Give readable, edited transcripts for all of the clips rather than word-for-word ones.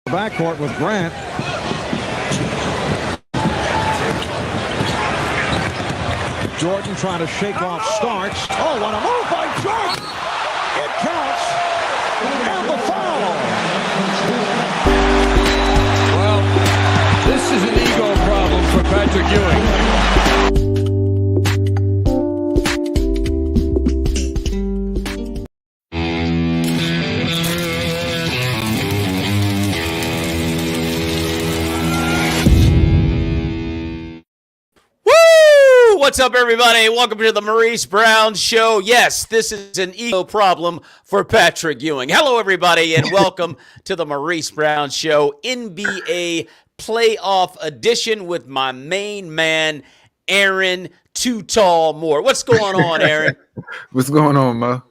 Backcourt with Grant. Jordan trying to shake off Starks. Oh, what a move by Jordan! It counts, and the foul. Well, this is an ego problem for Patrick Ewing. What's up, everybody? Welcome to the Maurice Brown Show. Yes, this is an ego problem for Patrick Ewing. Hello, everybody, and welcome to the Maurice Brown Show NBA Playoff Edition with my main man, Aaron Too Tall Moore. What's going on, Aaron? What's going on, Mo?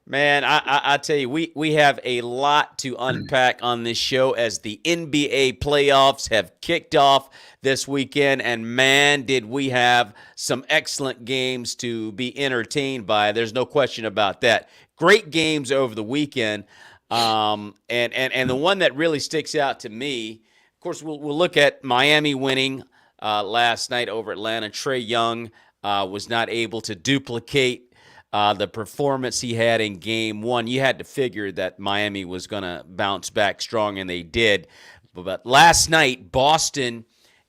Man, I tell you, we have a lot to unpack on this show as the NBA playoffs have kicked off this weekend, and man, did we have some excellent games to be entertained by. There's no question about that. Great games over the weekend, and the one that really sticks out to me, of course, we'll look at Miami winning last night over Atlanta. Trae Young was not able to duplicate the performance he had in game one. You had to figure that Miami was going to bounce back strong, and they did. But last night, Boston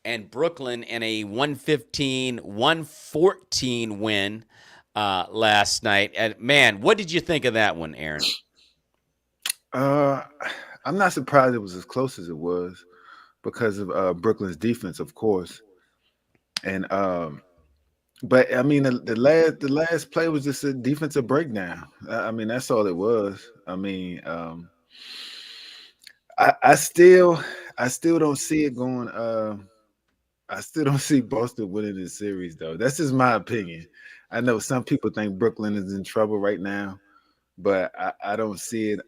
and Brooklyn in a 115-114 win last night. And man, what did you think of that one, Aaron? I'm not surprised it was as close as it was because of Brooklyn's defense, of course. And but I mean, the last play was just a defensive breakdown. I mean, that's all it was. I mean, I still don't see it going. I still don't see Boston winning this series, though. That's just my opinion. I know some people think Brooklyn is in trouble right now, but I don't see it.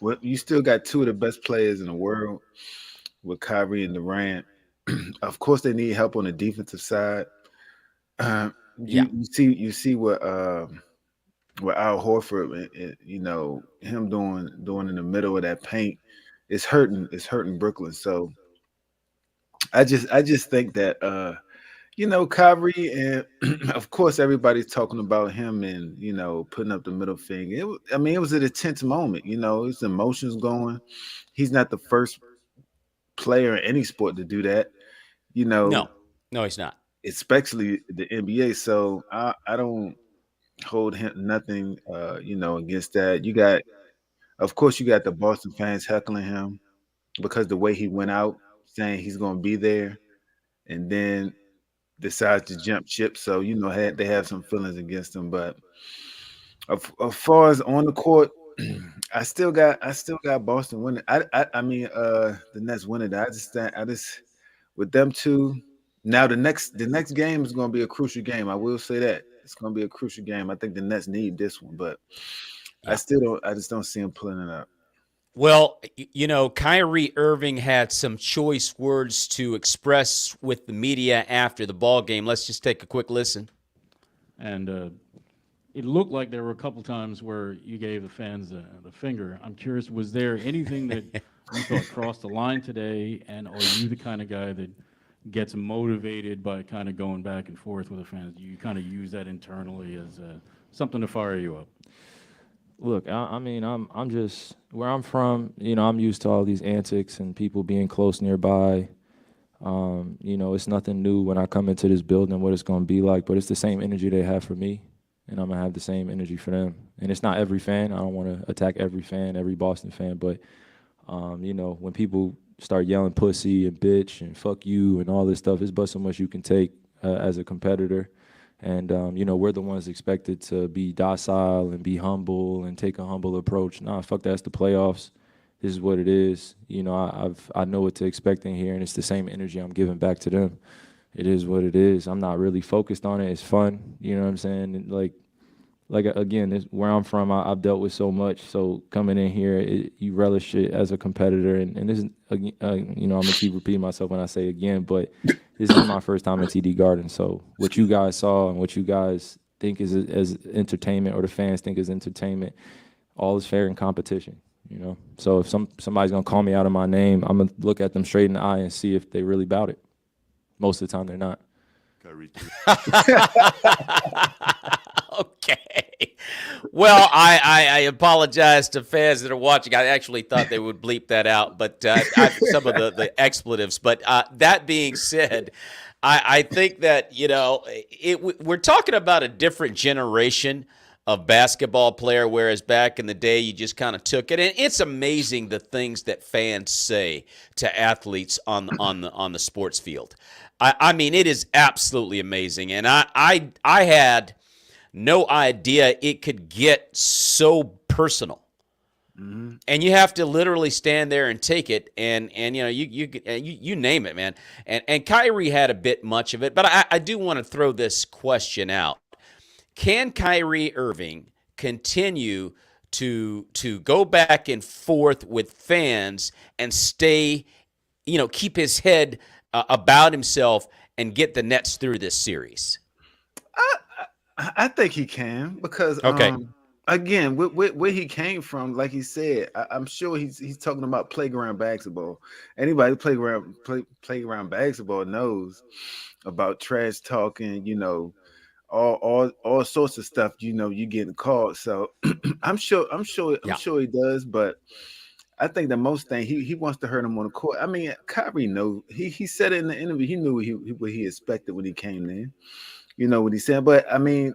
Well, you still got two of the best players in the world with Kyrie and Durant. Of course, they need help on the defensive side. You see what Al Horford, you know, him doing in the middle of that paint, it's hurting Brooklyn. So I just think that you know, Kyrie, and of course everybody's talking about him and, you know, putting up the middle finger. It was an intense moment. You know, his emotions going. He's not the first player in any sport to do that. You know, no, he's not. Especially the NBA. So I don't hold him nothing, you know, against that. Of course, you got the Boston fans heckling him because the way he went out saying he's going to be there and then decides to jump ship. So, you know, they have some feelings against him. But as far as on the court, I still got Boston winning. I mean, the Nets winning. I just with them two. Now the next game is going to be a crucial game. I will say that it's going to be a crucial game. I think the Nets need this one, but yeah. I just don't see them pulling it out. Well, you know, Kyrie Irving had some choice words to express with the media after the ball game. Let's just take a quick listen. And it looked like there were a couple times where you gave the fans the finger. I'm curious, was there anything that you thought crossed the line today, and are you the kind of guy that gets motivated by kind of going back and forth with the fans? Do you kind of use that internally as something to fire you up? Look, I mean, I'm just where I'm from. You know, I'm used to all these antics and people being close nearby. You know, it's nothing new when I come into this building, what it's going to be like. But it's the same energy they have for me, and I'm gonna have the same energy for them. And it's not every fan. I don't want to attack every fan, every Boston fan. But you know, when people start yelling pussy and bitch and fuck you and all this stuff, it's but so much you can take as a competitor. And, you know, we're the ones expected to be docile and be humble and take a humble approach. Nah, fuck that. It's the playoffs. This is what it is. You know, I know what to expect in here, and it's the same energy I'm giving back to them. It is what it is. I'm not really focused on it. It's fun. You know what I'm saying? And like again, where I'm from, I've dealt with so much. So coming in here, you relish it as a competitor. And this is, you know, I'm going to keep repeating myself when I say again, but this is my first time at TD Garden. So what you guys saw and what you guys think is as entertainment, or the fans think is entertainment, all is fair in competition. You know, so if somebody's gonna call me out of my name, I'm gonna look at them straight in the eye and see if they really about it. Most of the time, they're not. Okay. Well, I apologize to fans that are watching. I actually thought they would bleep that out, but some of the expletives. But that being said, I think that, we're talking about a different generation of basketball player, whereas back in the day, you just kind of took it. And it's amazing the things that fans say to athletes on the sports field. I mean, it is absolutely amazing. And I had no idea it could get so personal. Mm-hmm. And you have to literally stand there and take it, and you name it, man. And Kyrie had a bit much of it, but I do want to throw this question out: can Kyrie Irving continue to go back and forth with fans and stay, keep his head about himself and get the Nets through this series? I think he can, because okay. Again, where he came from, like he said, I'm sure he's talking about playground basketball. Anybody playground basketball knows about trash talking, all sorts of stuff. You getting called. So I'm sure he does. But I think the most thing he wants to hurt him on the court. I mean, Kyrie knows. He said it in the interview. He knew what he expected when he came there. You know what he said. But I mean,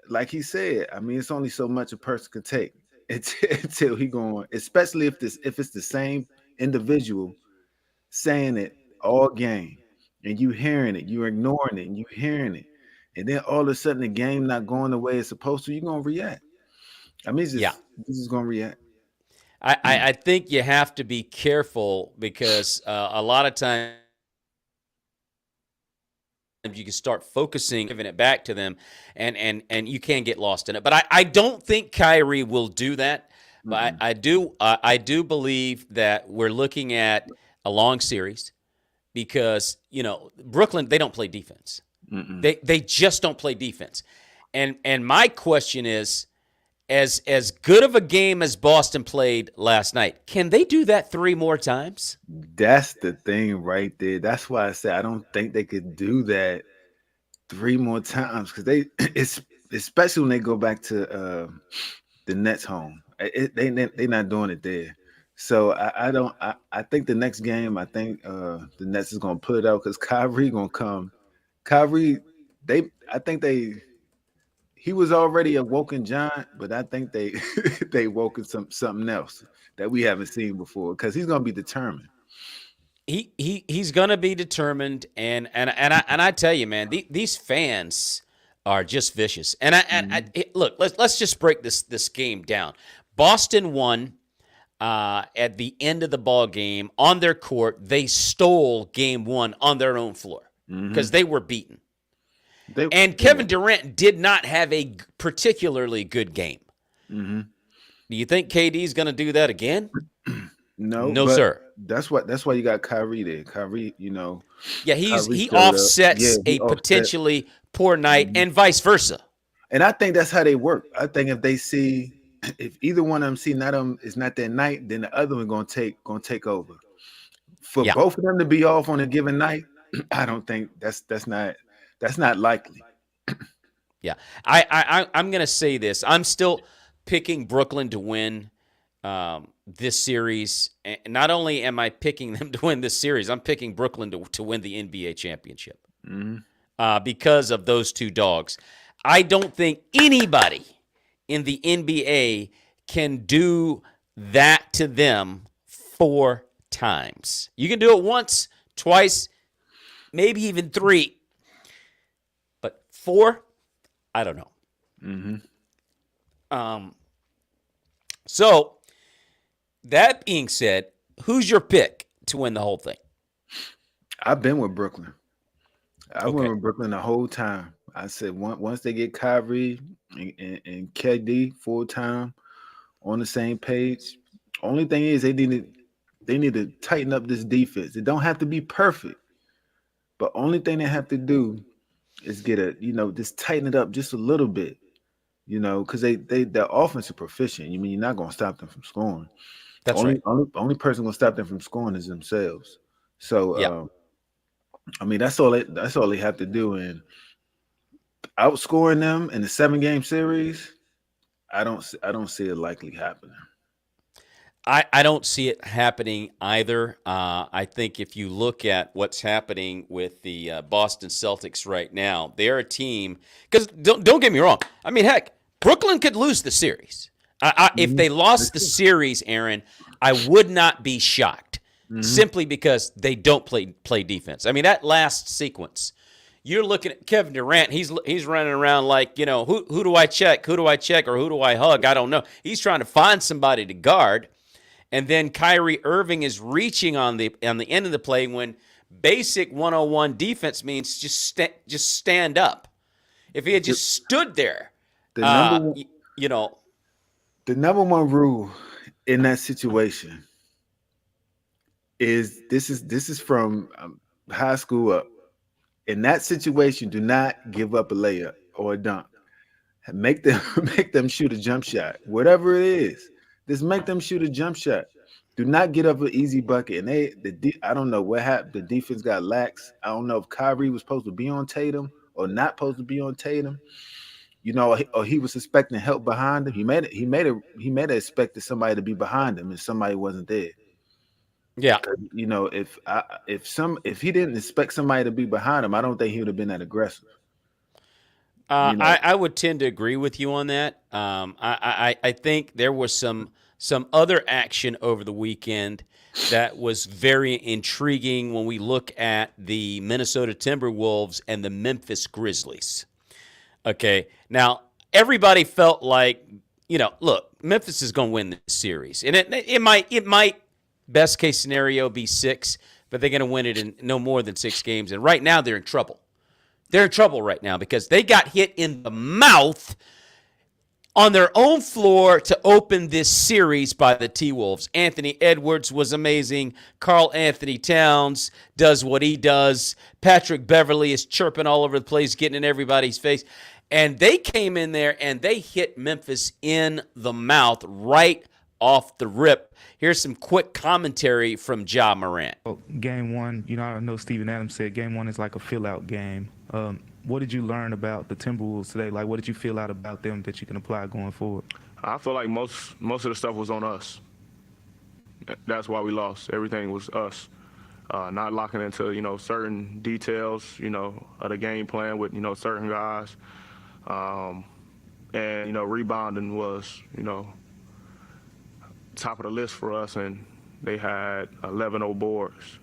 like he said, I mean, it's only so much a person can take until he going, especially if it's the same individual saying it all game, and you hearing it, you're ignoring it, and you hearing it, and then all of a sudden the game not going the way it's supposed to, you're gonna react. I mean, he's just gonna react. I think you have to be careful, because a lot of times you can start focusing, giving it back to them, and you can get lost in it. But I don't think Kyrie will do that. But I do believe that we're looking at a long series, because Brooklyn, they don't play defense. They just don't play defense. And my question is, as good of a game as Boston played last night, can they do that 3 more times? That's the thing right there. That's why I said I don't think they could do that 3 more times, because it's especially when they go back to the Nets home. They're not doing it there. So I think the next game, I think the Nets is gonna put it out, because Kyrie gonna come. Kyrie, he was already a woken giant, but I think they woken something else that we haven't seen before, because he's gonna be determined. He's gonna be determined, and I tell you, man, these fans are just vicious. And look, let's just break this game down. Boston won at the end of the ball game on their court. They stole game 1 on their own floor because they were beaten. And Kevin Durant did not have a particularly good game. Do you think KD's going to do that again? No, sir. That's why you got Kyrie there. Kyrie, Yeah, he offsets a potentially poor night, and vice versa. And I think that's how they work. I think if either one of them see not them is not their night, then the other one gonna take over. For both of them to be off on a given night, I don't think that's not likely. Yeah, I'm gonna say this. I'm still picking Brooklyn to win this series. And not only am I picking them to win this series, I'm picking Brooklyn to win the NBA championship because of those 2 dogs. I don't think anybody in the NBA can do that to them 4 times. You can do it once, twice, maybe even 3. But 4, I don't know. So, that being said, who's your pick to win the whole thing? I've been with Brooklyn. I went with Brooklyn the whole time. I said once they get Kyrie and KD full time on the same page, only thing is they need to tighten up this defense. It don't have to be perfect, but only thing they have to do is get just tighten it up just a little bit. You know, because their offense is proficient. You mean you're not gonna stop them from scoring. That's right. Only person gonna stop them from scoring is themselves. So Yeah. I mean that's all they have to do. And outscoring them in the 7-game series, I don't see it likely happening. I don't see it happening either. I think if you look at what's happening with the Boston Celtics right now, they're a team. Because don't get me wrong. I mean, heck, Brooklyn could lose the series. If they lost the series, Aaron, I would not be shocked. Simply because they don't play defense. I mean, that last sequence, you're looking at Kevin Durant. He's running around like, you know, who do I check? Who do I check? Or who do I hug? I don't know. He's trying to find somebody to guard. And then Kyrie Irving is reaching on the end of the play when basic 101 defense means just stand up. If he had just stood there, you know. The number one rule in that situation is this is from high school up. In that situation, do not give up a layup or a dunk. Make them shoot a jump shot, whatever it is. Just make them shoot a jump shot. Do not get up an easy bucket. And I don't know what happened. The defense got lax. I don't know if Kyrie was supposed to be on Tatum or not supposed to be on Tatum. You know, or he was expecting help behind him. He made it expected somebody to be behind him, and somebody wasn't there. Yeah. You know, if he didn't expect somebody to be behind him, I don't think he would have been that aggressive. You know? I would tend to agree with you on that. I think there was some other action over the weekend that was very intriguing when we look at the Minnesota Timberwolves and the Memphis Grizzlies. Okay, now everybody felt like, you know, look, Memphis is going to win this series, and it might best case scenario be 6, but they're going to win it in no more than 6 games. And right now they're in trouble. They're in trouble right now because they got hit in the mouth on their own floor to open this series by the T-Wolves. Anthony Edwards was amazing. Karl Anthony Towns does what he does. Patrick Beverley is chirping all over the place, getting in everybody's face. And they came in there and they hit Memphis in the mouth right off the rip. Here's some quick commentary from Ja Morant. Game 1, you know, I know Steven Adams said game 1 is like a fill-out game. What did you learn about the Timberwolves today? Like, what did you feel out about them that you can apply going forward? I feel like most of the stuff was on us. That's why we lost. Everything was us. Not locking into, you know, certain details, you know, of the game plan with, you know, certain guys. And, you know, rebounding was, you know, top of the list for us, and they had 11 boards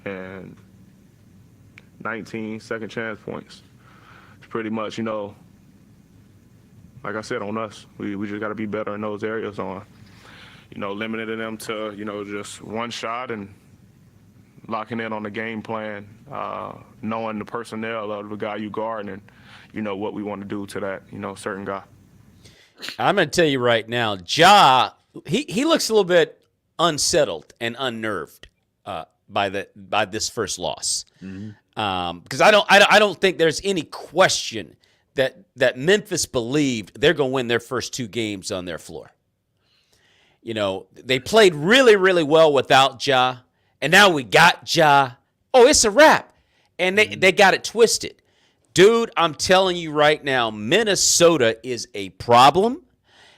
and 19 second chance points. It's pretty much, you know, like I said, on us. We just got to be better in those areas on, you know, limiting them to, you know, just one shot and locking in on the game plan, knowing the personnel of the guy you guard and, you know, what we want to do to that, you know, certain guy. I'm going to tell you right now, Ja, he looks a little bit unsettled and unnerved by this first loss. Because I don't think there's any question that Memphis believed they're going to win their first 2 games on their floor. You know, they played really, really well without Ja, and now we got Ja. Oh, it's a wrap. And they got it twisted. Dude, I'm telling you right now, Minnesota is a problem.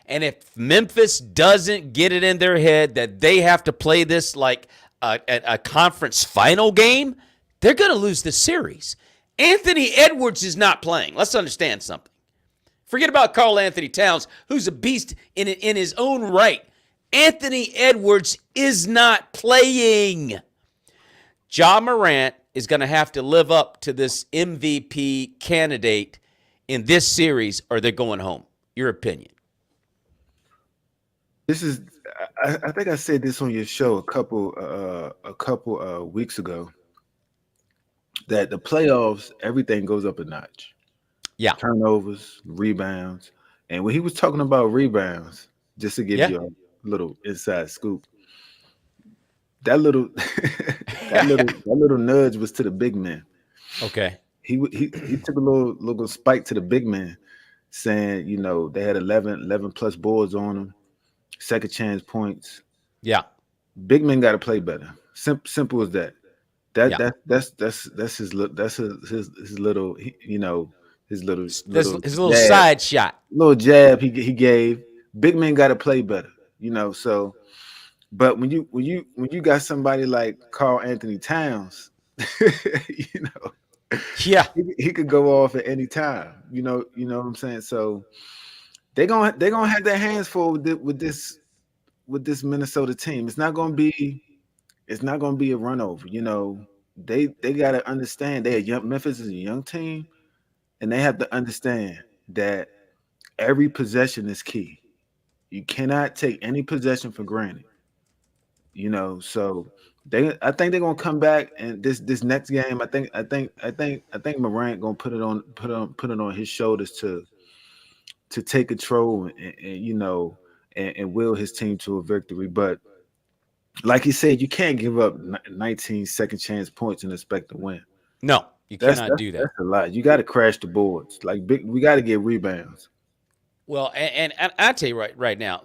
And if Memphis doesn't get it in their head that they have to play this like a conference final game, they're going to lose this series. Anthony Edwards is not playing. Let's understand something. Forget about Karl Anthony Towns, who's a beast in his own right. Anthony Edwards is not playing. Ja Morant is going to have to live up to this MVP candidate in this series, or they're going home. Your opinion? This is, I think I said this on your show a couple weeks ago, that the playoffs, everything goes up a notch. Yeah. Turnovers, rebounds. And when he was talking about rebounds, just to give you a little inside scoop, that little that little nudge was to the big man. Okay. He took a little spike to the big man. saying, you know, they had 11 plus boards on them, second chance points. Yeah. Big men got to play better. Simple as that. Yeah. That's his little, you know, his His little jab, side shot. he gave. Big men got to play better, you know. So, but when you got somebody like Carl Anthony Towns, you know, Yeah. he could go off at any time. You know what I'm saying. So they're gonna have their hands full with this Minnesota team. It's not gonna be a run over. You know, they got to understand Memphis is a young team, and they have to understand that every possession is key. You cannot take any possession for granted. You know, so I think they're gonna come back, and this next game, I think Morant gonna put it on his shoulders to take control and you know and will his team to a victory. But like he said, you can't give up 19 second chance points and expect to win. No, you cannot do that. That's a lot. You got to crash the boards. We got to get rebounds. Well, and I tell you right now,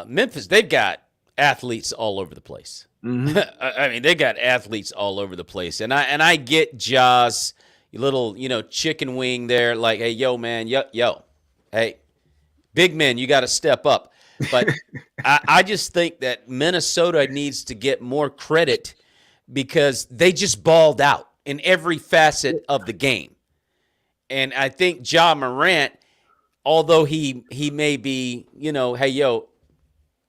Memphis, they've got athletes all over the place. Mm-hmm. I mean, they got athletes all over the place, and I get Ja's little chicken wing there, like, hey, yo, man, yo, hey, big men, you got to step up. But I just think that Minnesota needs to get more credit because they just balled out in every facet of the game, and I think Ja Morant, although he may be, hey, yo,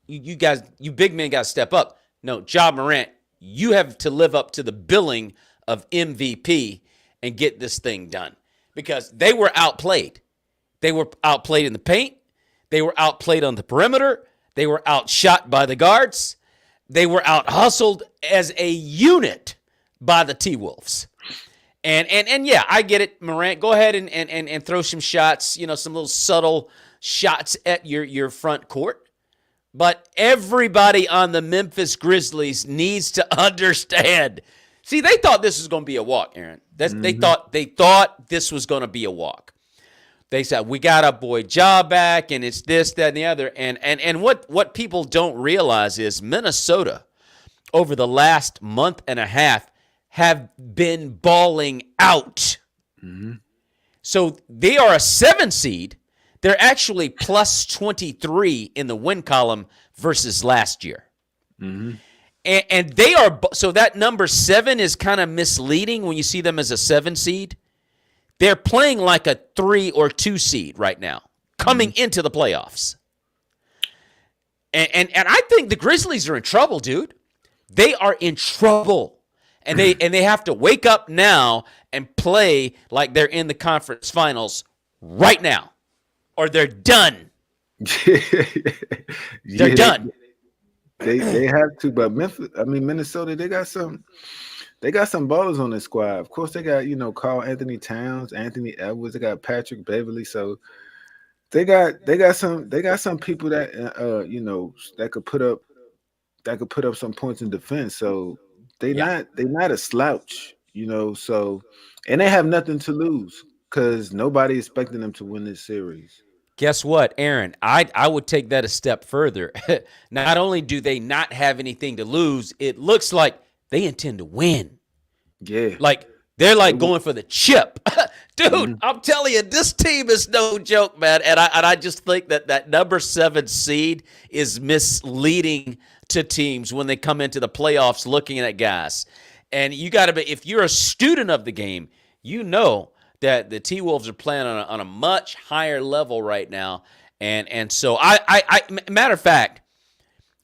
you guys, you big men got to step up. No, Ja Morant, you have to live up to the billing of MVP and get this thing done because they were outplayed. They were outplayed in the paint. They were outplayed on the perimeter. They were outshot by the guards. They were out-hustled as a unit by the T-Wolves. And yeah, I get it, Morant. Go ahead and throw some shots, some little subtle shots at your front court. But everybody on the Memphis Grizzlies needs to understand. See, they thought this was going to be a walk, Aaron. They thought this was going to be a walk. They said, we got our boy Ja back, and it's this, that, and the other. And what people don't realize is Minnesota, over the last month and a half, have been balling out. Mm-hmm. So they are a 7 seed. They're actually plus 23 in the win column versus last year. Mm-hmm. And they are, so that number 7 is kind of misleading when you see them as a 7 seed. They're playing like a 3 or 2 seed right now, coming into the playoffs. And I think the Grizzlies are in trouble, dude. They are in trouble. And they have to wake up now and play like they're in the conference finals right now, or they're done. They're done. They have to, but Minnesota, they got some ballers on their squad. Of course, they got Carl Anthony Towns, Anthony Edwards. They got Patrick Beverly. So they got some people that that could put up some points in defense. So they're not a slouch, So, and they have nothing to lose because nobody expecting them to win this series. Guess what, Aaron? I would take that a step further. Not only do they not have anything to lose, it looks like they intend to win. Yeah. Like they're like going for the chip. Dude, I'm telling you, this team is no joke, man. And I just think that number 7 seed is misleading to teams when they come into the playoffs looking at guys. And you got to be, if you're a student of the game, you know that the T-Wolves are playing on a much higher level right now. And so I matter of fact,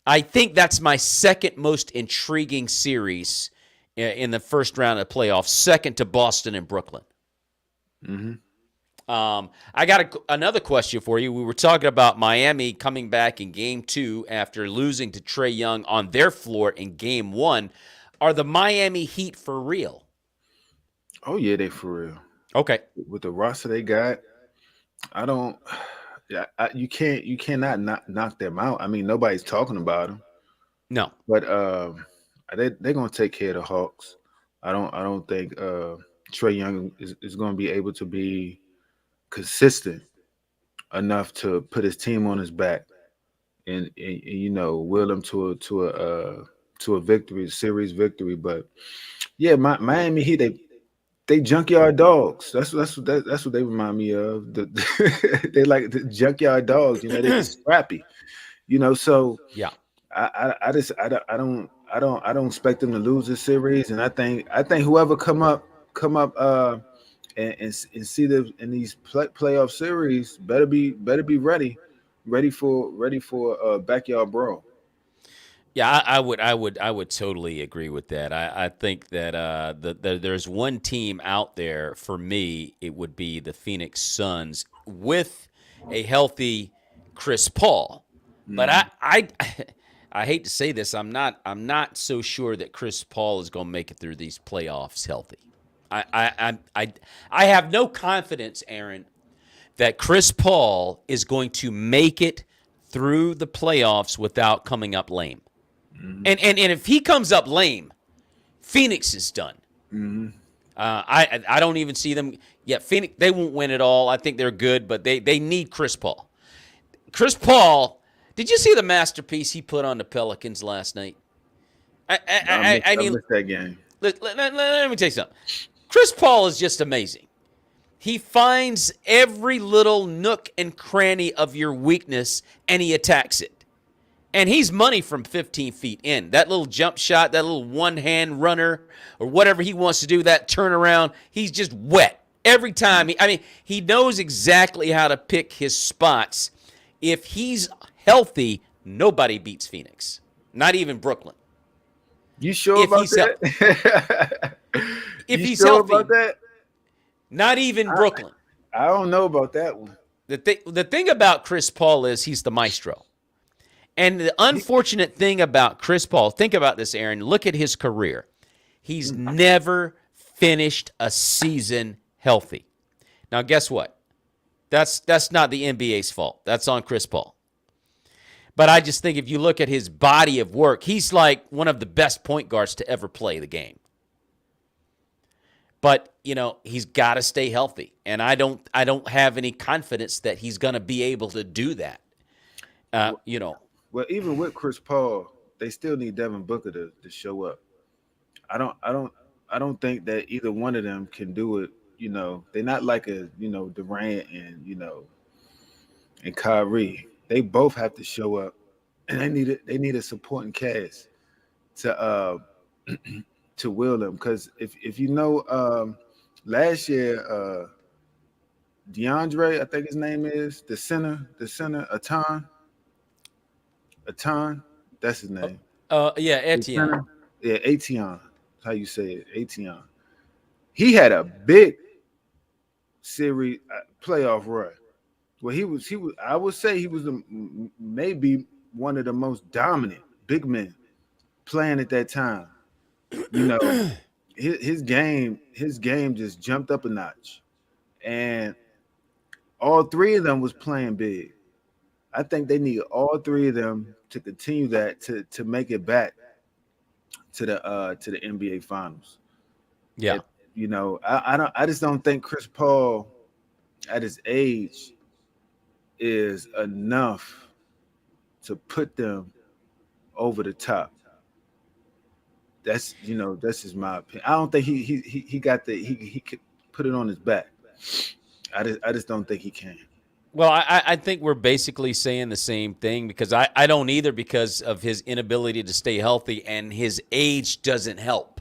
I think that's my second most intriguing series in the first round of the playoffs, second to Boston and Brooklyn. Mm-hmm. I got another question for you. We were talking about Miami coming back in Game 2 after losing to Trae Young on their floor in Game 1. Are the Miami Heat for real? Oh, yeah, they for real. Okay. With the roster they got, you cannot knock them out. I mean, nobody's talking about them. No. But they're gonna take care of the Hawks. I don't think Trae Young is going to be able to be consistent enough to put his team on his back and you know, will them to a victory, series victory. But yeah, Miami Heat, they junkyard dogs. That's what they remind me of. They like the junkyard dogs. You know, they're scrappy. You know, so Yeah. I don't expect them to lose this series, and I think whoever come up and see them in these playoff series better be ready for backyard brawl. Yeah, I would totally agree with that. I think that there's one team out there for me. It would be the Phoenix Suns with a healthy Chris Paul. But I hate to say this. I'm not so sure that Chris Paul is going to make it through these playoffs healthy. I have no confidence, Aaron, that Chris Paul is going to make it through the playoffs without coming up lame. And if he comes up lame, Phoenix is done. I don't even see them yet. Phoenix, they won't win it all. I think they're good, but they need Chris Paul. Chris Paul, did you see the masterpiece he put on the Pelicans last night? I missed that game. Let me tell you something. Chris Paul is just amazing. He finds every little nook and cranny of your weakness, and he attacks it. And he's money from 15 feet in. That little jump shot, that little one-hand runner, or whatever he wants to do, that turnaround, he's just wet every time. He knows exactly how to pick his spots. If he's healthy, nobody beats Phoenix, not even Brooklyn. You sure about that? If he's sure healthy, about that? not even Brooklyn. I don't know about that one. The thing about Chris Paul is he's the maestro. And the unfortunate thing about Chris Paul, think about this, Aaron. Look at his career. He's never finished a season healthy. Now, guess what? That's not the NBA's fault. That's on Chris Paul. But I just think if you look at his body of work, he's like one of the best point guards to ever play the game. But, you know, he's got to stay healthy. And I don't have any confidence that he's going to be able to do that. You know. Well, even with Chris Paul, they still need Devin Booker to show up. I don't think that either one of them can do it. You know, they're not like Durant and Kyrie. They both have to show up, and they need a supporting cast to will them. Because if you know, last year, DeAndre, I think his name is the center, Atan, that's his name. Yeah, Etienne. Yeah, Etienne. How you say it, Etienne. He had a big series playoff run. Well, he was. I would say he was maybe one of the most dominant big men playing at that time. You know, his game just jumped up a notch, and all three of them was playing big. I think they need all three of them to continue that to make it back to the NBA Finals. Yeah, you know, I just don't think Chris Paul at his age is enough to put them over the top. That's just my opinion. I don't think he could put it on his back. I just don't think he can. Well, I think we're basically saying the same thing because I don't either because of his inability to stay healthy and his age doesn't help.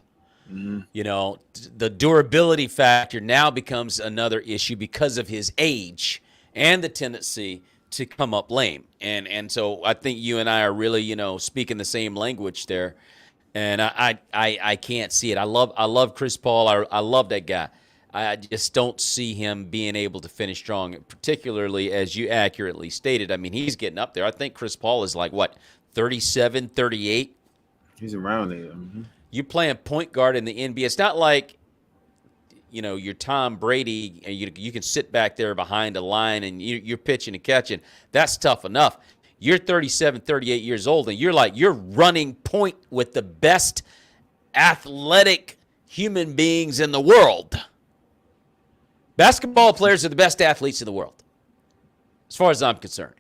Mm-hmm. You know, the durability factor now becomes another issue because of his age and the tendency to come up lame. And so I think you and I are really, speaking the same language there. And I can't see it. I love Chris Paul. I love that guy. I just don't see him being able to finish strong, particularly as you accurately stated. I mean, he's getting up there. I think Chris Paul is like, 37, 38? He's around there. Mm-hmm. You playing point guard in the NBA. It's not like, you're Tom Brady and you can sit back there behind a line and you're pitching and catching. That's tough enough. You're 37, 38 years old, and you're running point with the best athletic human beings in the world. Basketball players are the best athletes in the world. as far as I'm concerned.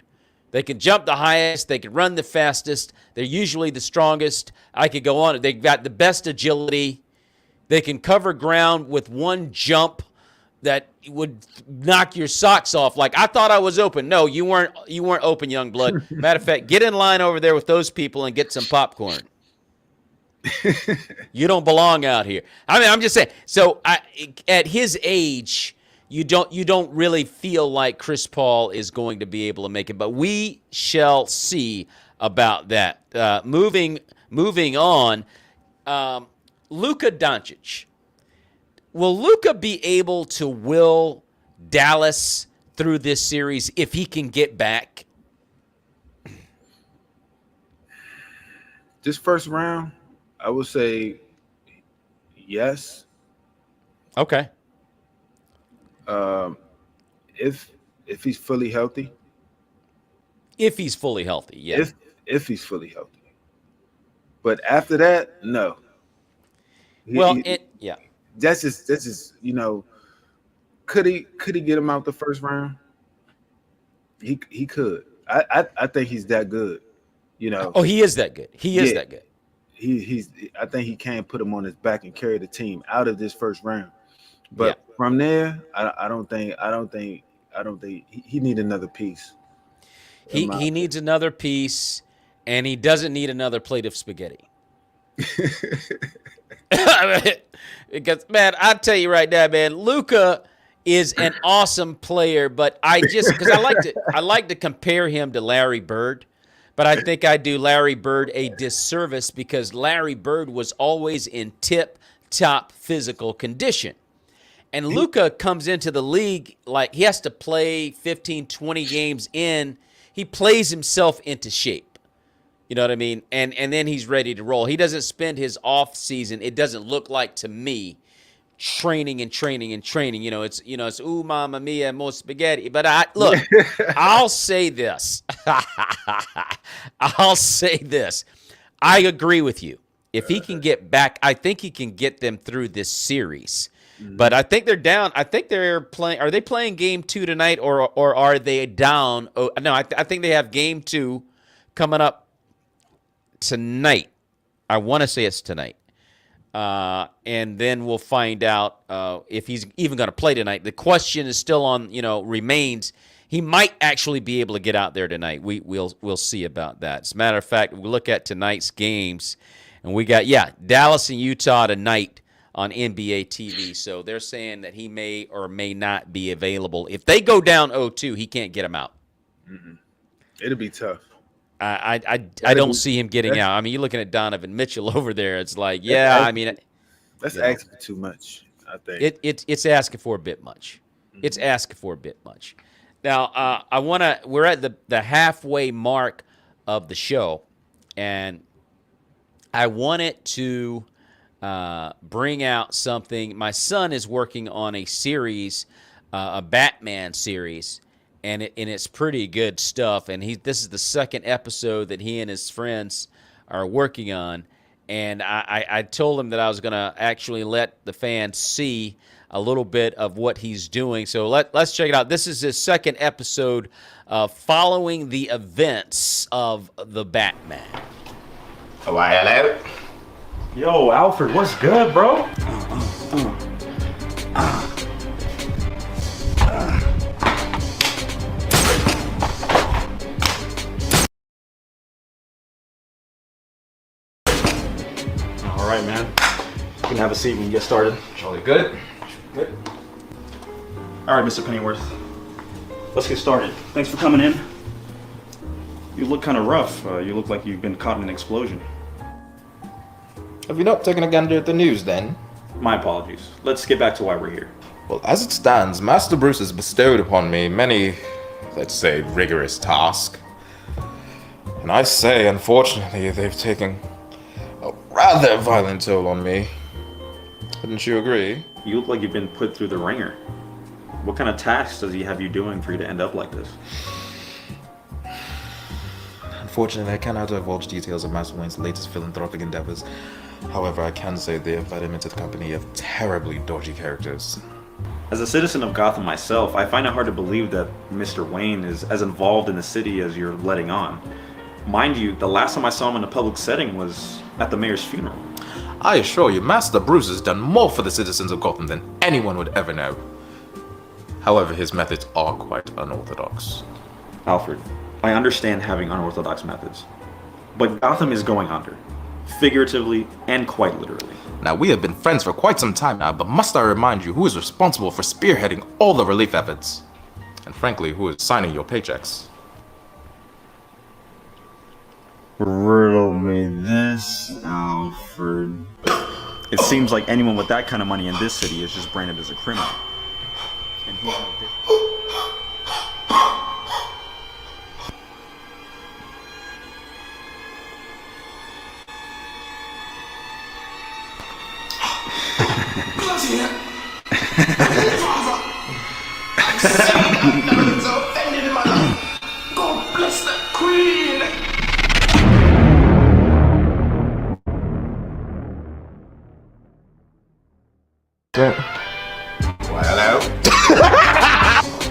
They can jump the highest. They can run the fastest. They're usually the strongest. I could go on. They've got the best agility. They can cover ground with one jump that would knock your socks off. Like, I thought I was open. No, you weren't open, young blood. Matter of fact, get in line over there with those people and get some popcorn. You don't belong out here. I mean, I'm just saying. So at his age, you don't really feel like Chris Paul is going to be able to make it, but we shall see about that. Moving on, Luka Doncic. Will Luka be able to will Dallas through this series if he can get back? This first round, I would say yes. Okay. If he's fully healthy. If he's fully healthy, yeah. If he's fully healthy. But after that, no. Yeah. That's just could he get him out the first round? He could. I think he's that good. Oh, he is that good. He is that good. I think he can put him on his back and carry the team out of this first round. But from there, I don't think he need another piece. He needs another piece, and he doesn't need another plate of spaghetti. Because, man, I tell you right now, man, Luka is an awesome player, but because I like to compare him to Larry Bird, but I think I do Larry Bird a disservice because Larry Bird was always in tip-top physical condition. And Luka comes into the league like he has to play 15, 20 games in. He plays himself into shape. You know what I mean? And then he's ready to roll. He doesn't spend his off season, it doesn't look like to me, training. It's ooh, mamma mia, more spaghetti. But I'll say this. I agree with you. If he can get back, I think he can get them through this series. But I think they're down. I think they're playing. Are they playing game 2 tonight, or are they down? Oh, no, I think they have game 2 coming up tonight. I want to say it's tonight. And then we'll find out if he's even going to play tonight. The question is still on, remains. He might actually be able to get out there tonight. We'll see about that. As a matter of fact, we look at tonight's games, and we got, Dallas and Utah tonight on NBA TV. So they're saying that he may or may not be available. If they go down 0-2, he can't get him out. Mm-hmm. It'll be tough. I don't see him getting out. I mean, you're looking at Donovan Mitchell over there. It's like, that's asking for too much. I think it's asking for a bit much. Mm-hmm. It's asking for a bit much. Now, we're at the halfway mark of the show, and I wanted to bring out something. My son is working on a series, a Batman series. And it's pretty good stuff. And this is the second episode that he and his friends are working on. And I told him that I was going to actually let the fans see a little bit of what he's doing. So let's check it out. This is his second episode following the events of the Batman. Oh, hello. Yo, Alfred, what's good, bro? All right, man. You can have a seat when you get started. Jolly good. Good. All right, Mr. Pennyworth. Let's get started. Thanks for coming in. You look kind of rough. You look like you've been caught in an explosion. Have you not taken a gander at the news, then? My apologies. Let's get back to why we're here. Well, as it stands, Master Bruce has bestowed upon me many, let's say, rigorous tasks. And I say, unfortunately, they've taken a rather violent toll on me. Wouldn't you agree? You look like you've been put through the ringer. What kind of tasks does he have you doing for you to end up like this? Unfortunately, I cannot divulge details of Master Wayne's latest philanthropic endeavors. However, I can say they have led him into the company of terribly dodgy characters. As a citizen of Gotham myself, I find it hard to believe that Mr. Wayne is as involved in the city as you're letting on. Mind you, the last time I saw him in a public setting was at the mayor's funeral. I assure you, Master Bruce has done more for the citizens of Gotham than anyone would ever know. However, his methods are quite unorthodox. Alfred, I understand having unorthodox methods, but Gotham is going under, figuratively and quite literally. Now, we have been friends for quite some time now, but must I remind you who is responsible for spearheading all the relief efforts? And frankly, who is signing your paychecks? Riddle me this, Alfred. It seems like anyone with that kind of money in this city is just branded as a criminal. And he's no different. God bless the Queen! Hello?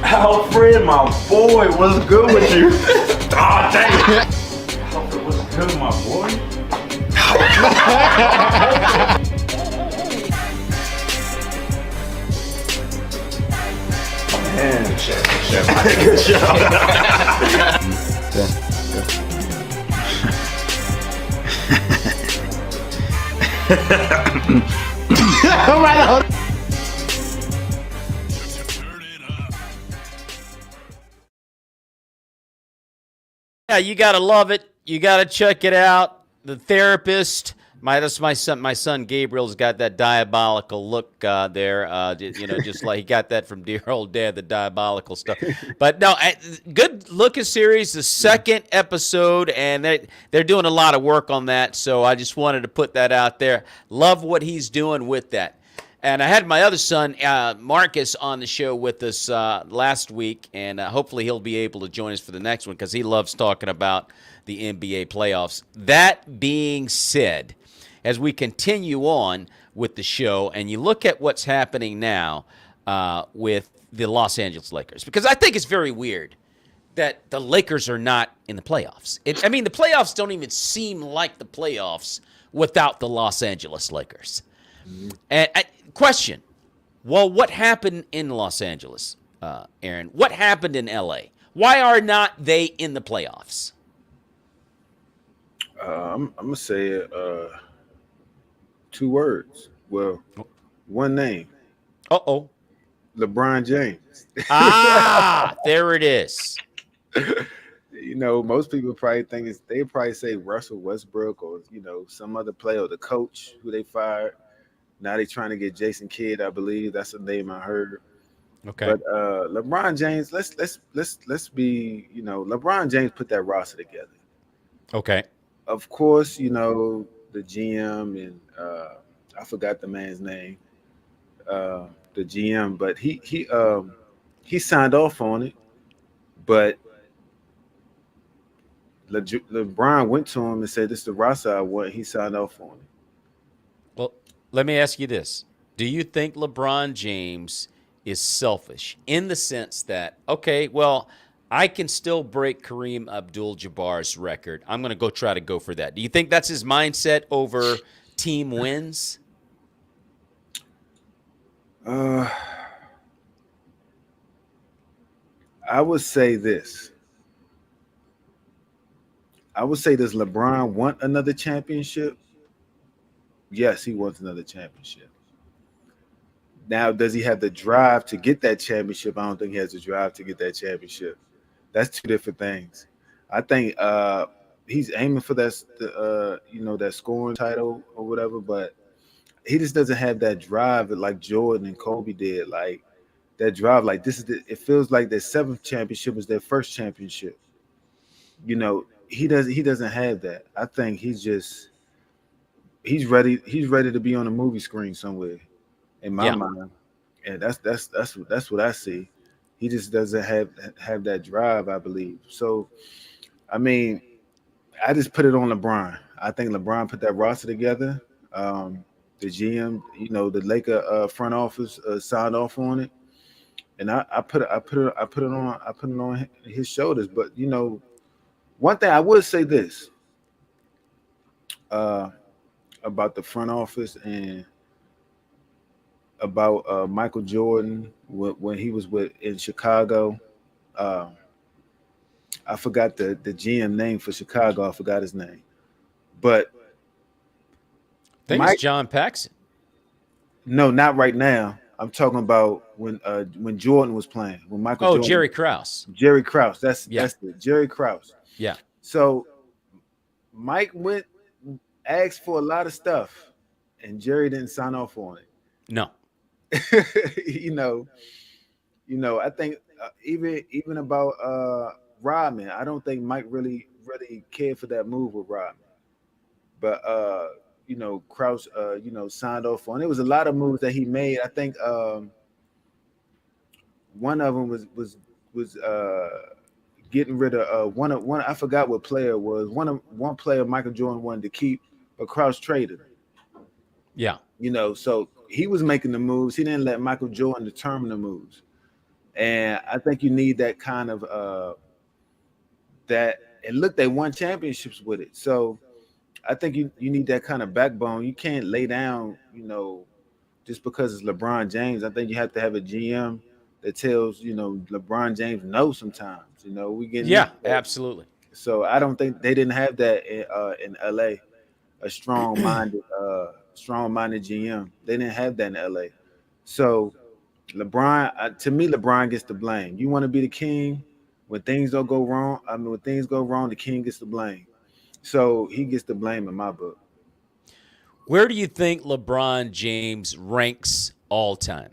Alfred, my boy, what's good with you? Ah, dang it! Alfred, what's good, my boy? Man, good job. Yeah, you gotta love it. You gotta check it out. The Therapist. That's my son. My son Gabriel's got that diabolical look there. Just like he got that from dear old dad, the diabolical stuff. But no, good looking series. The second episode, and they're doing a lot of work on that. So I just wanted to put that out there. Love what he's doing with that. And I had my other son, Marcus, on the show with us last week, and hopefully he'll be able to join us for the next one because he loves talking about the NBA playoffs. That being said, as we continue on with the show, and you look at what's happening now with the Los Angeles Lakers, because I think it's very weird that the Lakers are not in the playoffs. The playoffs don't even seem like the playoffs without the Los Angeles Lakers. And question, well, what happened in Los Angeles, Aaron? What happened in L.A.? Why are not they in the playoffs? I'm going to say it 2 words. Well, one name. Uh-oh. LeBron James. There it is. Most people probably think they probably say Russell Westbrook or, some other player or the coach who they fired. Now they're trying to get Jason Kidd, I believe. That's the name I heard. Okay. But LeBron James, let's be, LeBron James put that roster together. Okay. Of course, the GM and I forgot the man's name, the GM, but he signed off on it. But LeBron went to him and said, "This is the roster I want." He signed off on it. Well, let me ask you this. Do you think LeBron James is selfish in the sense that, okay, well, I can still break Kareem Abdul-Jabbar's record. I'm going to try to go for that. Do you think that's his mindset over team wins? I would say this. Does LeBron want another championship? Yes, he wants another championship. Now, does he have the drive to get that championship? I don't think he has the drive to get that championship. That's 2 different things. I think he's aiming for that scoring title or whatever, but he just doesn't have that drive like Jordan and Kobe did. Like that drive, like it feels like their 7th championship is their first championship. He doesn't have that. I think he's ready to be on a movie screen somewhere in my mind. And that's what I see. He just doesn't have that drive, I believe. So, I just put it on LeBron. I think LeBron put that roster together. The GM, the Laker front office signed off on it. and I put it on his shoulders. But one thing I would say this uh, about the front office and about Michael Jordan when he was in Chicago. Uh, I forgot the GM name for Chicago. I forgot his name, but I think it's John Paxson. No, not right now. I'm talking about when Jordan was playing, when Michael Jordan. Jerry Krause. Jerry Krause. That's it. Jerry Krause. Yeah. So Mike asked for a lot of stuff, and Jerry didn't sign off on it. No. I think even about Rodman, I don't think Mike really cared for that move with Rodman. But Krause signed off on. It was a lot of moves that he made. I think one of them was getting rid of one. I forgot what player it was. One player Michael Jordan wanted to keep, but Krause traded him. Yeah. So he was making the moves. He didn't let Michael Jordan determine the moves. And I think you need that kind of that. And look, they won championships with it. So I think you need that kind of backbone. You can't lay down, just because it's LeBron James. I think you have to have a GM that tells, LeBron James no sometimes. We get absolutely. So I don't think they didn't have that in LA, a strong-minded GM. They didn't have that in LA. So LeBron, to me, LeBron gets the blame. You want to be the king when things don't go wrong. When things go wrong, the king gets the blame. So he gets the blame in my book. Where do you think LeBron James ranks all time?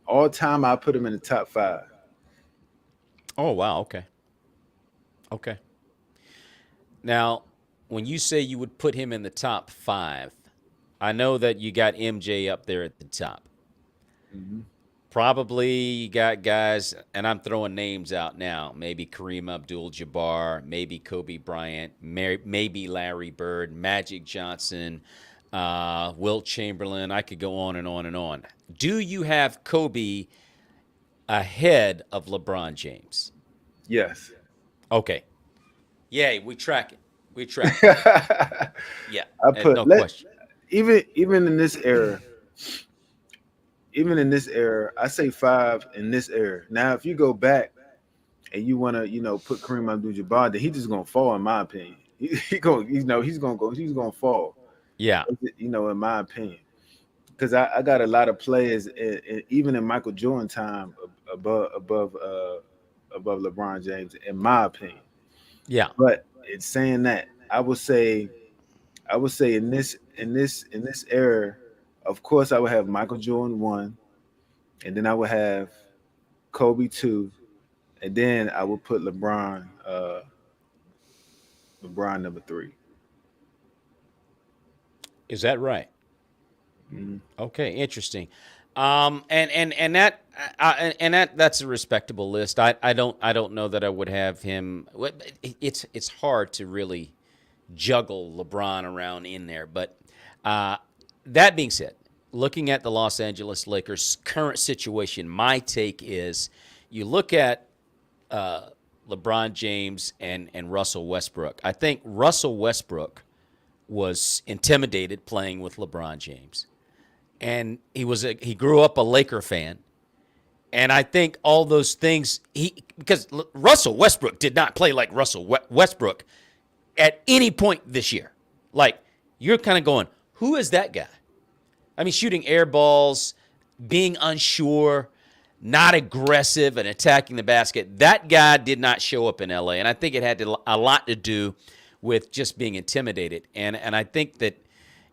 All time, I put him in the top 5. Oh, wow. Okay. Now, when you say you would put him in the top 5, I know that you got MJ up there at the top. Mm-hmm. Probably you got guys, and I'm throwing names out now, maybe Kareem Abdul-Jabbar, maybe Kobe Bryant, maybe Larry Bird, Magic Johnson, Wilt Chamberlain. I could go on and on and on. Do you have Kobe ahead of LeBron James? Yes. Okay. Yay, we track it. Yeah, no question. Even in this era, I say 5 in this era. Now, if you go back and you want to, put Kareem Abdul-Jabbar, then he's just gonna fall, in my opinion. He's gonna fall. Yeah. In my opinion, because I got a lot of players, even in Michael Jordan time, above LeBron James, in my opinion. Yeah. But it's saying that I would say in this era, of course, I would have Michael Jordan 1, and then I would have Kobe 2, and then I would put LeBron number 3. Is that right? Mm-hmm. Okay, interesting. And that's a respectable list. I don't know that I would have him. It's hard to really juggle LeBron around in there. But that being said, looking at the Los Angeles Lakers' current situation, my take is you look at LeBron James and Russell Westbrook. I think Russell Westbrook was intimidated playing with LeBron James. And he grew up a Laker fan. And I think all those things, because Russell Westbrook did not play like Russell Westbrook at any point this year. Like, you're kind of going, who is that guy? I mean, shooting air balls, being unsure, not aggressive and attacking the basket. That guy did not show up in LA. And I think it had a lot to do with just being intimidated. And I think that,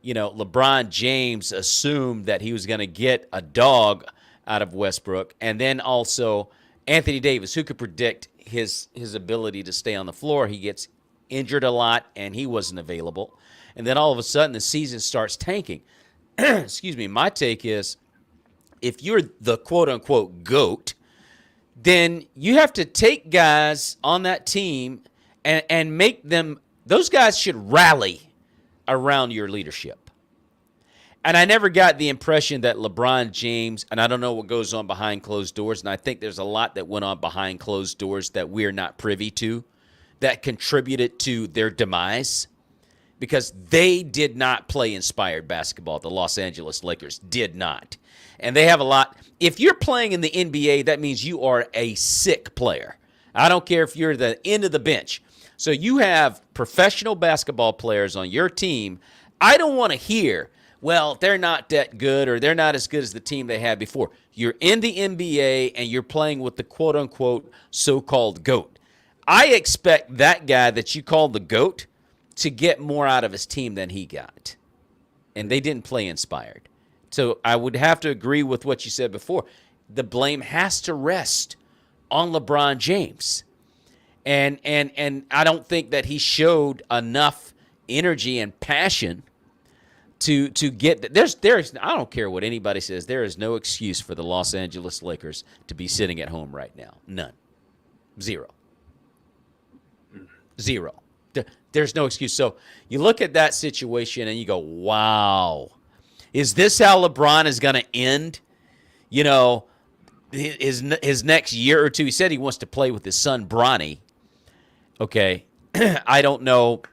LeBron James assumed that he was going to get a dog out of Westbrook. And then also Anthony Davis, who could predict his ability to stay on the floor. He gets injured a lot, and he wasn't available. And then all of a sudden, the season starts tanking. Excuse me. My take is, if you're the quote-unquote GOAT, then you have to take guys on that team and make them – those guys should rally around your leadership. And I never got the impression that LeBron James, and I don't know what goes on behind closed doors, and I think there's a lot that went on behind closed doors that we're not privy to that contributed to their demise, because they did not play inspired basketball. The Los Angeles Lakers did not. And they have a lot. If you're playing in the NBA, that means you are a sick player. I don't care if you're the end of the bench. So you have professional basketball players on your team. I don't want to hear, well, they're not that good or they're not as good as the team they had before. You're in the NBA and you're playing with the quote-unquote so-called GOAT. I expect that guy that you call the GOAT to get more out of his team than he got. And they didn't play inspired. So I would have to agree with what you said before. The blame has to rest on LeBron James. And I don't think that he showed enough energy and passion to get there's I don't care what anybody says, there is no excuse for the Los Angeles Lakers to be sitting at home right now. None. Zero. There's no excuse. So you look at that situation and you go, wow, is this how LeBron is going to end, his next year or two? He said he wants to play with his son, Bronny. Okay. I don't know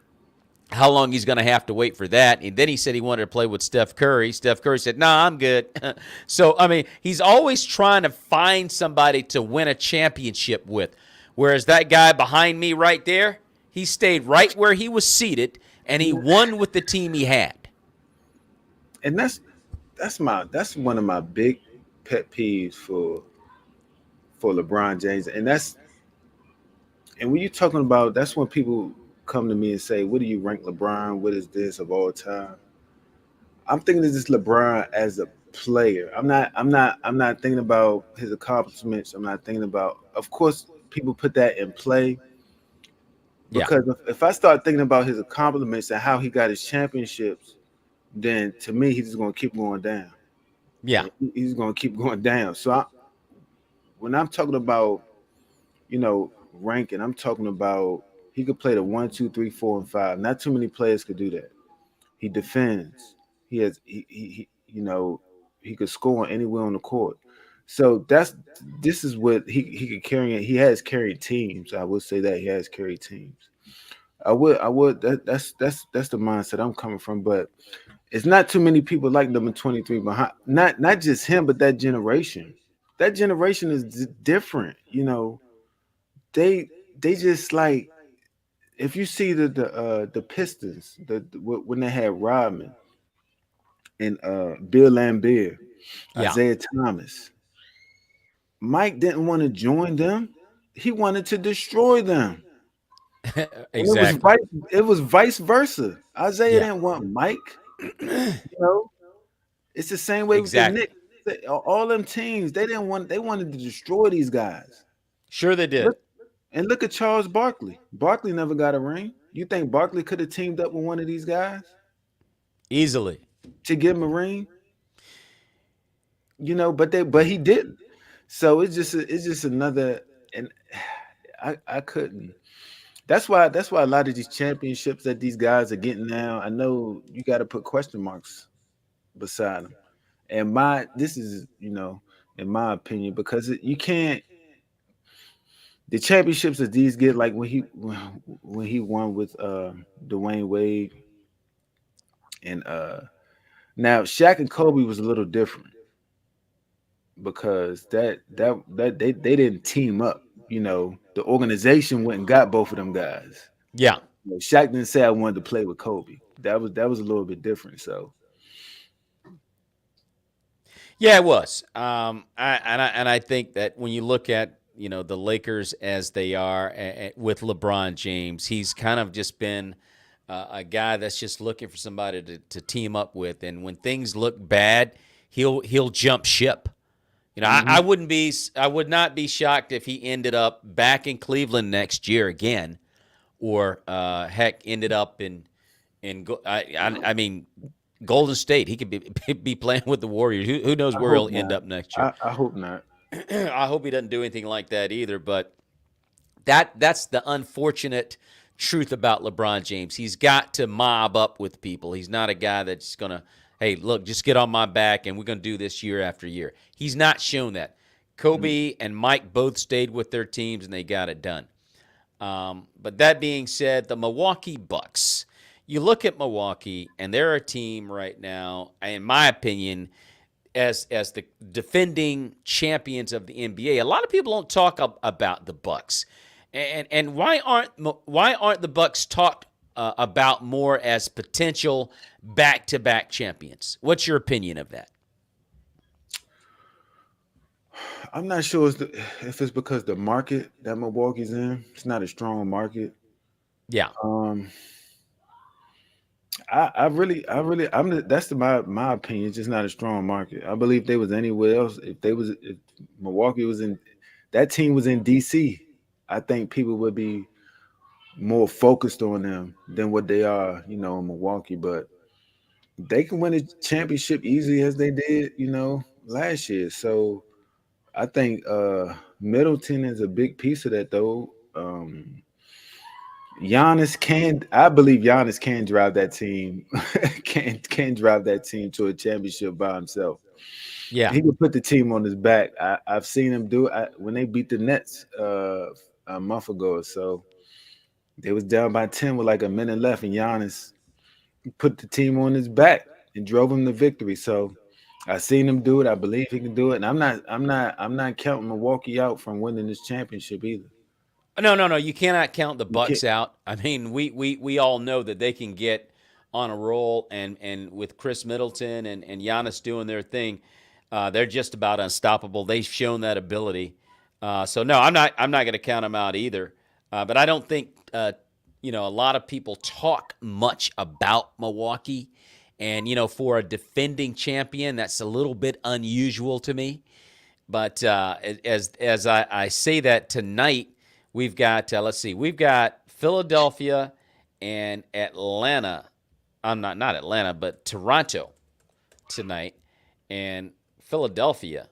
how long he's going to have to wait for that. And then he said he wanted to play with Steph Curry. Steph Curry said, "Nah, I'm good." So, I mean, he's always trying to find somebody to win a championship with. Whereas that guy behind me right there, he stayed right where he was seated, and he won with the team he had. And that's one of my big pet peeves for LeBron James. And when you're talking about, that's when people come to me and say, "What do you rank LeBron? What is this of all time?" I'm thinking of this LeBron as a player. I'm not thinking about his accomplishments. I'm not thinking about, of course, people put that in play. Because if I start thinking about his accomplishments and how he got his championships, then to me, he's just going to keep going down. Yeah. He's going to keep going down. So when I'm talking about, ranking, I'm talking about he could play the 1, 2, 3, 4, and 5. Not too many players could do that. He defends. He could score anywhere on the court. So this is what he could carry. He has carried teams. I would say that he has carried teams. That's the mindset I'm coming from. But it's not too many people like number 23 behind. Not just him, but that generation. That generation is different. They just like, if you see the Pistons, when they had Rodman and Bill Laimbeer, Isaiah Thomas. Mike didn't want to join them. He wanted to destroy them. Exactly. It was vice versa. Isaiah didn't want Mike. It's the same way with the Knicks. All them teams, they wanted to destroy these guys. Sure they did. Look at Charles Barkley. Barkley never got a ring. You think Barkley could have teamed up with one of these guys? Easily. To give him a ring? But he didn't. So it's just another, and I couldn't. That's why a lot of these championships that these guys are getting now, I know you got to put question marks beside them. And this is, in my opinion, because you can't. The championships that these get, like when he won with Dwayne Wade, and now Shaq and Kobe was a little different. Because they didn't team up, the organization went and got both of them guys. Yeah, Shaq didn't say I wanted to play with Kobe. That was a little bit different. So, yeah, it was. I think that when you look at the Lakers as they are with LeBron James, he's kind of just been a guy that's just looking for somebody to team up with, and when things look bad, he'll jump ship. I would not be shocked if he ended up back in Cleveland next year again, or heck, ended up in Golden State. He could be playing with the Warriors. Who knows where he'll end up next year? I hope not. I hope he doesn't do anything like that either. But that's the unfortunate truth about LeBron James. He's got to mob up with people. He's not a guy that's going to hey, look, just get on my back, and we're going to do this year after year. He's not shown that. Kobe and Mike both stayed with their teams, and they got it done. But that being said, the Milwaukee Bucks. You look at Milwaukee, and they're a team right now, in my opinion, as the defending champions of the NBA. A lot of people don't talk about the Bucks, and why aren't the Bucks talked about more as potential back-to-back champions? What's your opinion of that? I'm not sure if it's because the market that Milwaukee's in, it's not a strong market. Yeah. That's my opinion. It's just not a strong market. I believe if they was anywhere else, if Milwaukee was in, that team was in DC, I think people would be more focused on them than what they are, in Milwaukee. But they can win a championship easily as they did, last year. So I think Middleton is a big piece of that, though. I believe Giannis can drive that team, can drive that team to a championship by himself. Yeah. He could put the team on his back. I've seen him do it when they beat the Nets a month ago or so. They was down by 10 with like a minute left, and Giannis put the team on his back and drove him to victory. So I've seen him do it. I believe he can do it. And I'm not counting Milwaukee out from winning this championship either. No. You cannot count the Bucks out. I mean, we all know that they can get on a roll, and with Chris Middleton and Giannis doing their thing, they're just about unstoppable. They've shown that ability. So no, I'm not going to count them out either. But I don't think a lot of people talk much about Milwaukee, and for a defending champion, that's a little bit unusual to me. But as I say that tonight. We've got, we've got Philadelphia and Atlanta. Not Atlanta, but Toronto tonight. And Philadelphia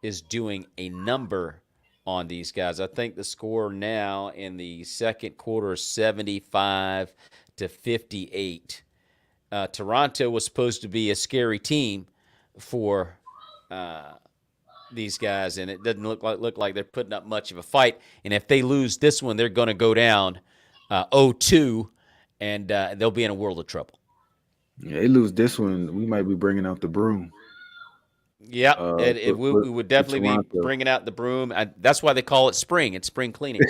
is doing a number on these guys. I think the score now in the second quarter is 75-58. Toronto was supposed to be a scary team for these guys, and it doesn't look like they're putting up much of a fight. And if they lose this one, they're going to go down 0-2, and they'll be in a world of trouble. Yeah, they lose this one, we might be bringing out the broom. Yeah, we would definitely be bringing out the broom. That's why they call it spring. It's spring cleaning.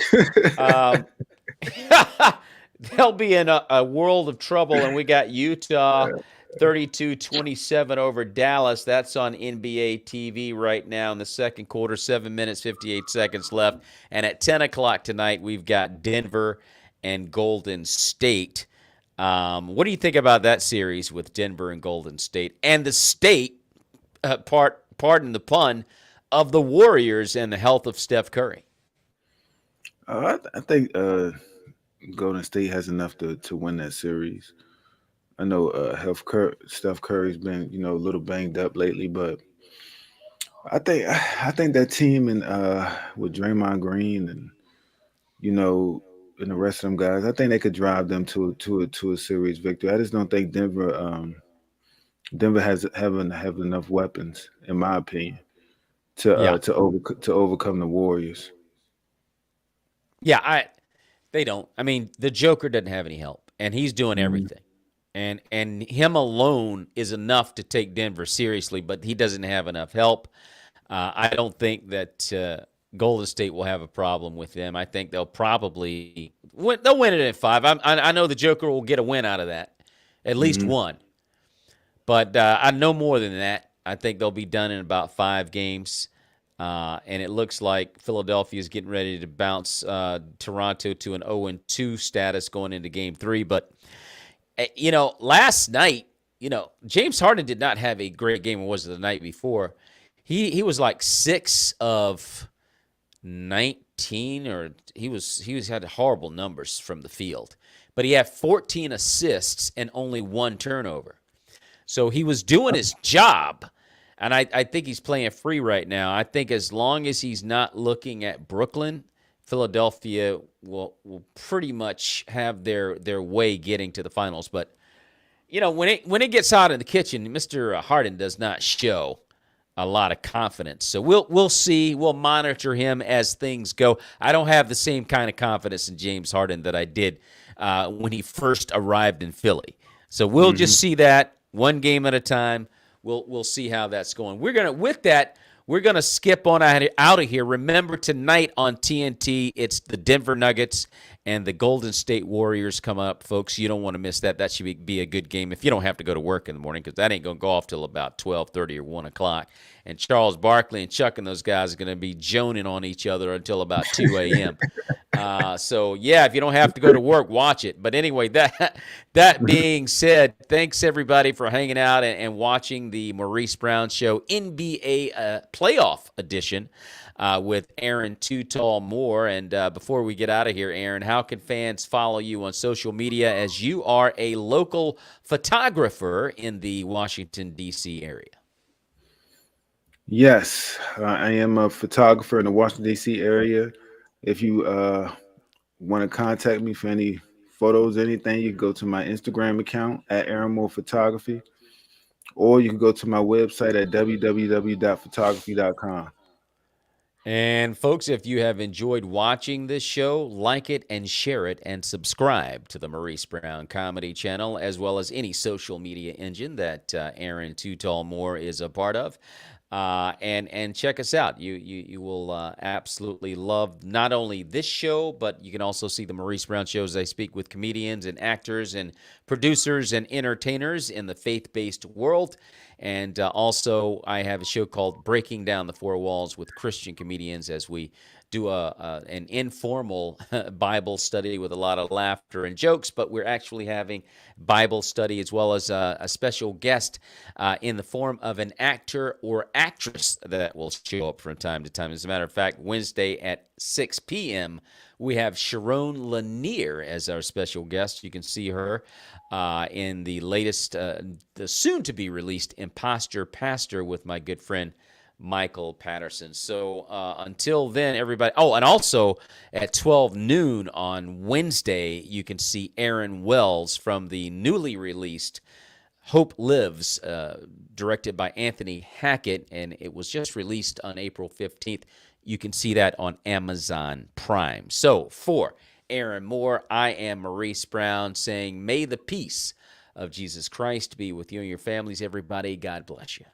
They'll be in a world of trouble, and we got Utah 32-27 over Dallas. That's on NBA TV right now in the second quarter, 7 minutes, 58 seconds left. And at 10 o'clock tonight, we've got Denver and Golden State. What do you think about that series with Denver and Golden State? And the state, pardon the pun, of the Warriors and the health of Steph Curry? I think Golden State has enough to win that series. I know Steph Curry's been, a little banged up lately, but I think that team and with Draymond Green and and the rest of them guys, I think they could drive them to a series victory. I just don't think Denver have enough weapons, in my opinion, to overcome the Warriors. Yeah, they don't. I mean, the Joker doesn't have any help, and he's doing everything. And him alone is enough to take Denver seriously, but he doesn't have enough help. I don't think that Golden State will have a problem with them. I think they'll probably win it in 5. I know the Joker will get a win out of that, at least one. But I know more than that. I think they'll be done in about 5 games. And it looks like Philadelphia is getting ready to bounce Toronto to an 0-2 status going into Game 3. But last night, James Harden did not have a great game. Or was it the night before? He was like 6 of 19, or he had horrible numbers from the field. But he had 14 assists and only 1 turnover. So he was doing his job, and I think he's playing free right now. I think as long as he's not looking at Brooklyn, Philadelphia will pretty much have their way getting to the finals. But when it gets hot in the kitchen, Mr. Harden does not show a lot of confidence. So we'll see. We'll monitor him as things go. I don't have the same kind of confidence in James Harden that I did when he first arrived in Philly. So we'll just see that one game at a time. We'll see how that's going. We're gonna skip on out of here. Remember, tonight on TNT, it's the Denver Nuggets and the Golden State Warriors come up, folks. You don't want to miss that. That should be a good game if you don't have to go to work in the morning, because that ain't going to go off till about 12:30 or 1 o'clock. And Charles Barkley and Chuck and those guys are going to be joning on each other until about 2 a.m. So, yeah, if you don't have to go to work, watch it. But anyway, that being said, thanks, everybody, for hanging out and watching the Maurice Brown Show NBA playoff edition. With Aaron Too Tall Moore. And before we get out of here, Aaron, how can fans follow you on social media, as you are a local photographer in the Washington, D.C. area? Yes, I am a photographer in the Washington, D.C. area. If you want to contact me for any photos, anything, you can go to my Instagram account at Aaron Moore Photography, or you can go to my website at www.photography.com. And folks, if you have enjoyed watching this show, like it and share it and subscribe to the Maurice Brown Comedy Channel, as well as any social media engine that Aaron Too Tall Moore is a part of. And check us out. You will absolutely love not only this show, but you can also see the Maurice Brown shows. I speak with comedians and actors and producers and entertainers in the faith-based world. And also, I have a show called Breaking Down the Four Walls with Christian comedians, as we do an informal Bible study with a lot of laughter and jokes, but we're actually having Bible study as well as a special guest in the form of an actor or actress that will show up from time to time. As a matter of fact, Wednesday at 6 p.m., we have Sharon Lanier as our special guest. You can see her in the latest, the soon-to-be-released Imposter Pastor with my good friend Michael Patterson. So until then, everybody. Oh, and also at 12 noon on Wednesday, you can see Aaron Wells from the newly released Hope Lives, directed by Anthony Hackett, and it was just released on April 15th. You can see that on Amazon Prime. So for Aaron Moore, I am Maurice Brown saying, may the peace of Jesus Christ be with you and your families, everybody. God bless you.